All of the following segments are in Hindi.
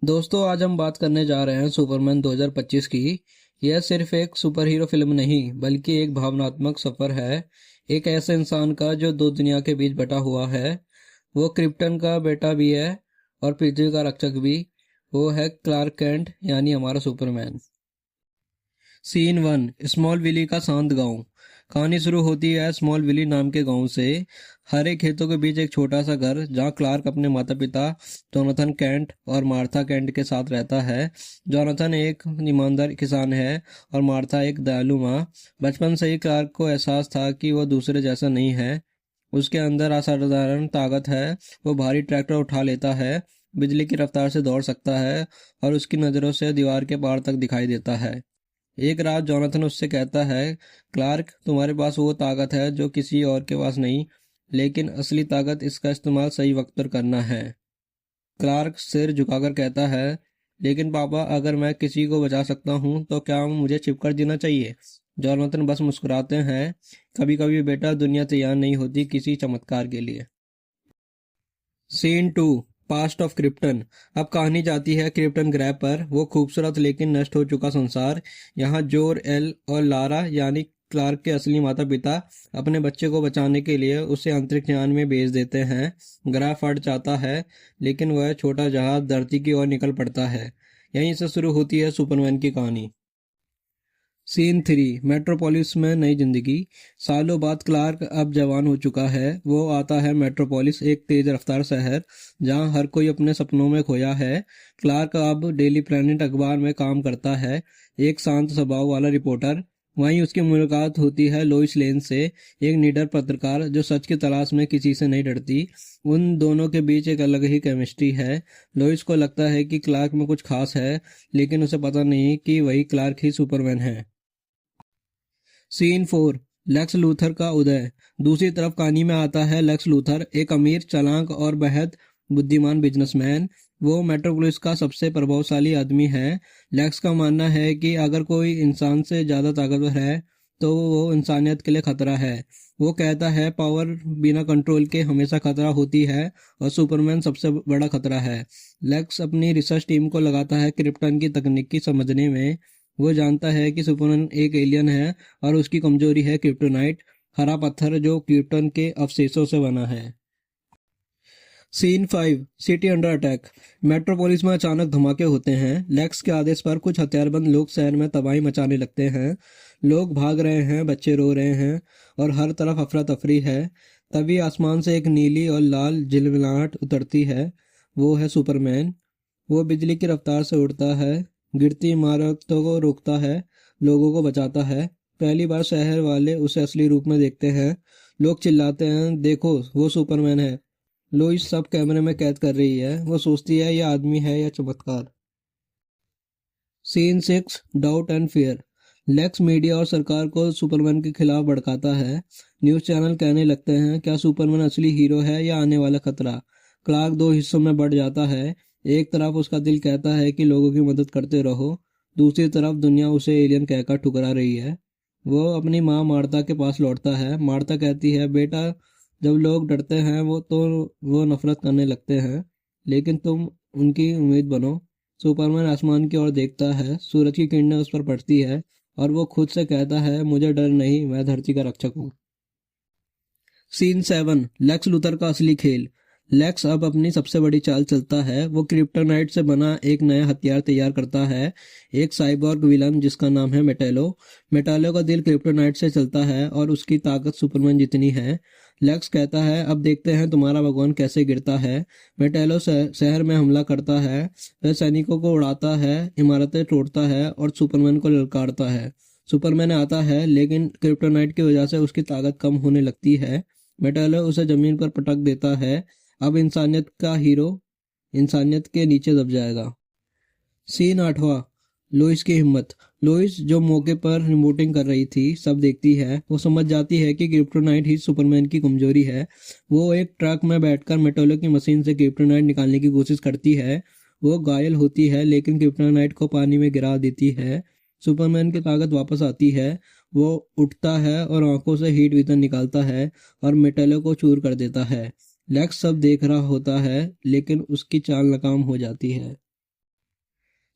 दोस्तों आज हम बात करने जा रहे हैं सुपरमैन 2025 की। यह सिर्फ एक सुपर हीरो फिल्म नहीं बल्कि एक भावनात्मक सफर है। एक ऐसे इंसान का जो दो दुनिया के बीच बटा हुआ है। वो क्रिप्टन का बेटा भी है और पृथ्वी का रक्षक भी। वो है क्लार्क कैंट यानी हमारा सुपरमैन। सीन 1, स्मॉल विली का शांत गांव। कहानी शुरू होती है स्मॉल विली नाम के गांव से। हरे खेतों के बीच एक छोटा सा घर जहां क्लार्क अपने माता पिता जोनाथन कैंट और मार्था कैंट के साथ रहता है। जोनाथन एक ईमानदार किसान है और मार्था एक दयालु माँ। बचपन से ही क्लार्क को एहसास था कि वो दूसरे जैसा नहीं है। उसके अंदर असाधारण ताकत है। वो भारी ट्रैक्टर उठा लेता है, बिजली की रफ्तार से दौड़ सकता है और उसकी नज़रों से दीवार के पार तक दिखाई देता है। एक रात जोनाथन उससे कहता है, क्लार्क तुम्हारे पास वो ताकत है जो किसी और के पास नहीं, लेकिन असली ताकत इसका इस्तेमाल सही वक्त पर करना है। क्लार्क सिर झुकाकर कहता है, लेकिन पापा अगर मैं किसी को बचा सकता हूँ तो क्या मुझे चिपकर जीना चाहिए? जोनाथन बस मुस्कुराते हैं। कभी कभी बेटा दुनिया तैयार नहीं होती किसी चमत्कार के लिए। Scene 2, past of Krypton. अब कहानी जाती है क्रिप्टन ग्रह पर, वो खूबसूरत लेकिन नष्ट हो चुका संसार। यहाँ जोर एल और लारा यानी क्लार्क के असली माता पिता अपने बच्चे को बचाने के लिए उसे अंतरिक्ष यान में भेज देते हैं। ग्रह फट जाता है लेकिन वह छोटा जहाज धरती की ओर निकल पड़ता है। यहीं से शुरू होती है सुपरमैन की कहानी। सीन 3, मेट्रोपोलिस में नई जिंदगी। सालों बाद क्लार्क अब जवान हो चुका है। वो आता है मेट्रोपोलिस, एक तेज रफ्तार शहर जहां हर कोई अपने सपनों में खोया है। क्लार्क अब डेली प्लैनेट अखबार में काम करता है, एक शांत स्वभाव वाला रिपोर्टर। वहीं उसकी मुलाकात होती है लोइस लेन से, एक निडर पत्रकार जो सच की तलाश में किसी से नहीं डरती। उन दोनों के बीच एक अलग ही केमिस्ट्री है। लोइस को लगता है कि क्लार्क में कुछ खास है, लेकिन उसे पता नहीं कि वही क्लार्क ही सुपरमैन है। सीन 4, लेक्स लूथर का उदय। दूसरी तरफ कहानी में आता है लेक्स लूथर, एक अमीर, चालाक और बेहद बुद्धिमान बिजनेसमैन। वो मेट्रोपोलिस का सबसे प्रभावशाली आदमी है। लेक्स का मानना है कि अगर कोई इंसान से ज़्यादा ताकतवर है तो वो इंसानियत के लिए खतरा है। वो कहता है पावर बिना कंट्रोल के हमेशा खतरा होती है और सुपरमैन सबसे बड़ा खतरा है। लेक्स अपनी रिसर्च टीम को लगाता है क्रिप्टन की तकनीक समझने में। वो जानता है कि सुपरमैन एक एलियन है और उसकी कमजोरी है क्रिप्टोनाइट, हरा पत्थर जो क्रिप्टन के अवशेषों से बना है। Scene 5, city under attack. Metropolis में अचानक धमाके होते हैं। लेक्स के आदेश पर कुछ हथियारबंद लोग शहर में तबाही मचाने लगते हैं। लोग भाग रहे हैं, बच्चे रो रहे हैं और हर तरफ अफरा तफरी है। तभी आसमान से एक नीली और लाल झिलमिलाहट उतरती है। वो है सुपरमैन। वो बिजली की रफ्तार से उड़ता है, गिरती इमारतों को रोकता है, लोगों को बचाता है। पहली बार शहर वाले उसे असली रूप में देखते हैं। लोग चिल्लाते हैं, देखो वो सुपरमैन है। लोइस सब कैमरे में कैद कर रही है। वो सोचती है यह आदमी है या चमत्कार। Scene 6, doubt and fear. Lex media और सरकार को सुपरमैन के खिलाफ भड़काता है। न्यूज़ चैनल कहने लगते हैं क्या सुपरमैन असली हीरो है या आने वाला खतरा। क्लार्क दो हिस्सों में बढ़ जाता है। एक तरफ उसका दिल कहता है कि लोगों की मदद करते रहो, दूसरी तरफ दुनिया उसे एलियन कहकर ठुकरा रही है। वो अपनी माँ मार्था के पास लौटता है। मार्था कहती है, बेटा जब लोग डरते हैं वो नफरत करने लगते हैं, लेकिन तुम उनकी उम्मीद बनो। सुपरमैन आसमान की ओर देखता है, सूरज की किरणें उस पर पड़ती है और वो खुद से कहता है, मुझे डर नहीं, मैं धरती का रक्षक हूँ। सीन 7, लेक्स लूथर का असली खेल। लेक्स अब अपनी सबसे बड़ी चाल चलता है। वो क्रिप्टोनाइट से बना एक नया हथियार तैयार करता है, एक साइबॉर्ग विलन जिसका नाम है मेटेलो। मेटालो का दिल क्रिप्टोनाइट से चलता है और उसकी ताकत सुपरमैन जितनी है। लेक्स कहता है, अब देखते हैं तुम्हारा भगवान कैसे गिरता है। मेटेलो शहर में हमला करता है। वह सैनिकों को उड़ाता है, इमारतें तोड़ता है और सुपरमैन को ललकारता है। सुपरमैन आता है लेकिन क्रिप्टोनाइट की वजह से उसकी ताकत कम होने लगती है। मेटालो उसे जमीन पर पटक देता है। अब इंसानियत का हीरो इंसानियत के नीचे दब जाएगा। सीन 8वां, लोइस की हिम्मत। लोइस जो मौके पर रिपोर्टिंग कर रही थी सब देखती है। वो समझ जाती है कि क्रिप्टोनाइट ही सुपरमैन की कमजोरी है। वो एक ट्रक में बैठकर मेटालो की मशीन से क्रिप्टोनाइट निकालने की कोशिश करती है। वो घायल होती है लेकिन क्रिप्टोनाइट को पानी में गिरा देती है। सुपरमैन की ताकत वापस आती है। वो उठता है और आंखों से हीट विजन निकालता है और मेटालो को चूर कर देता है। लेक्स सब देख रहा होता है लेकिन उसकी चाल नाकाम हो जाती है।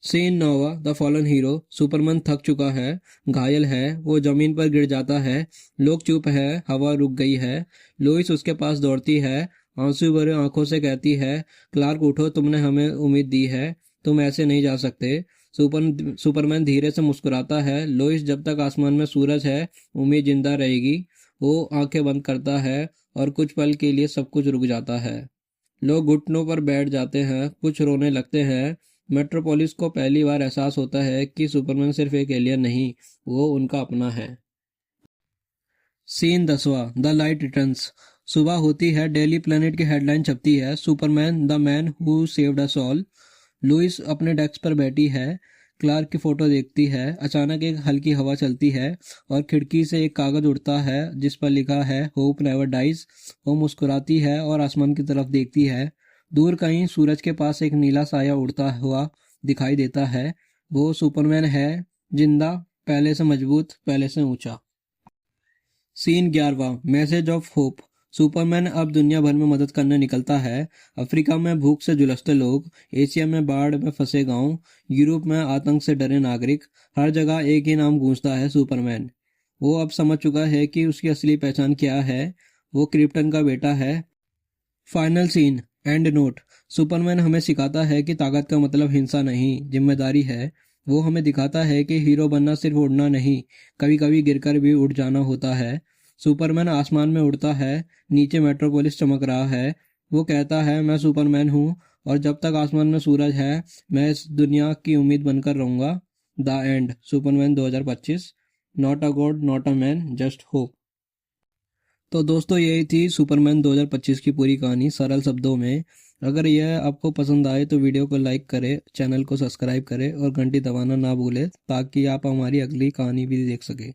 Scene nova the fallen hero. Superman थक चुका है, घायल है, वो जमीन पर गिर जाता है। लोग चुप है, हवा रुक गई है। लोइस उसके पास दौड़ती है, आंसू भरे आंखों से कहती है, क्लार्क उठो, तुमने हमें उम्मीद दी है, तुम ऐसे नहीं जा सकते। सुपरमैन धीरे से मुस्कुराता है, लोइस जब तक आसमान में सूरज है उम्मीद जिंदा रहेगी। वो आंखें बंद करता है और कुछ पल के लिए सब कुछ रुक जाता है। लोग घुटनों पर बैठ जाते हैं, कुछ रोने लगते हैं। मेट्रोपोलिस को पहली बार एहसास होता है कि सुपरमैन सिर्फ एक एलियन नहीं, वो उनका अपना है। सीन 10वां द लाइट रिटर्न्स। सुबह होती है, डेली प्लेनेट की हेडलाइन छपती है, Superman the man who saved us all. Lois अपने डेस्क पर बैठी है, क्लार्क की फोटो देखती है। अचानक एक हल्की हवा चलती है और खिड़की से एक कागज उड़ता है जिस पर लिखा है होप नेवर डाइज। वो मुस्कुराती है और आसमान की तरफ देखती है। दूर कहीं सूरज के पास एक नीला साया उड़ता हुआ दिखाई देता है। वो सुपरमैन है, जिंदा, पहले से मजबूत, पहले से ऊंचा। सीन 11वां मैसेज ऑफ होप। सुपरमैन अब दुनिया भर में मदद करने निकलता है। अफ्रीका में भूख से झुलसते लोग, एशिया में बाढ़ में फंसे गांव, यूरोप में आतंक से डरे नागरिक, हर जगह एक ही नाम गूंजता है, सुपरमैन। वो अब समझ चुका है कि उसकी असली पहचान क्या है। वो क्रिप्टन का बेटा है। Final scene end note. Superman हमें सिखाता है कि ताकत का मतलब हिंसा नहीं, जिम्मेदारी है। वो हमें दिखाता है कि हीरो बनना सिर्फ उड़ना नहीं, कभी कभी गिरकर भी उड़ जाना होता है। सुपरमैन आसमान में उड़ता है, नीचे मेट्रोपोलिस चमक रहा है। वो कहता है, मैं सुपरमैन हूँ और जब तक आसमान में सूरज है मैं इस दुनिया की उम्मीद बनकर रहूंगा। The end. Superman 2025। Not a God, not a man, just hope. तो दोस्तों यही थी सुपरमैन 2025 की पूरी कहानी सरल शब्दों में। अगर यह आपको पसंद आए तो वीडियो को लाइक करें, चैनल को सब्सक्राइब करें और घंटी दबाना ना भूलें ताकि आप हमारी अगली कहानी भी देख सकें।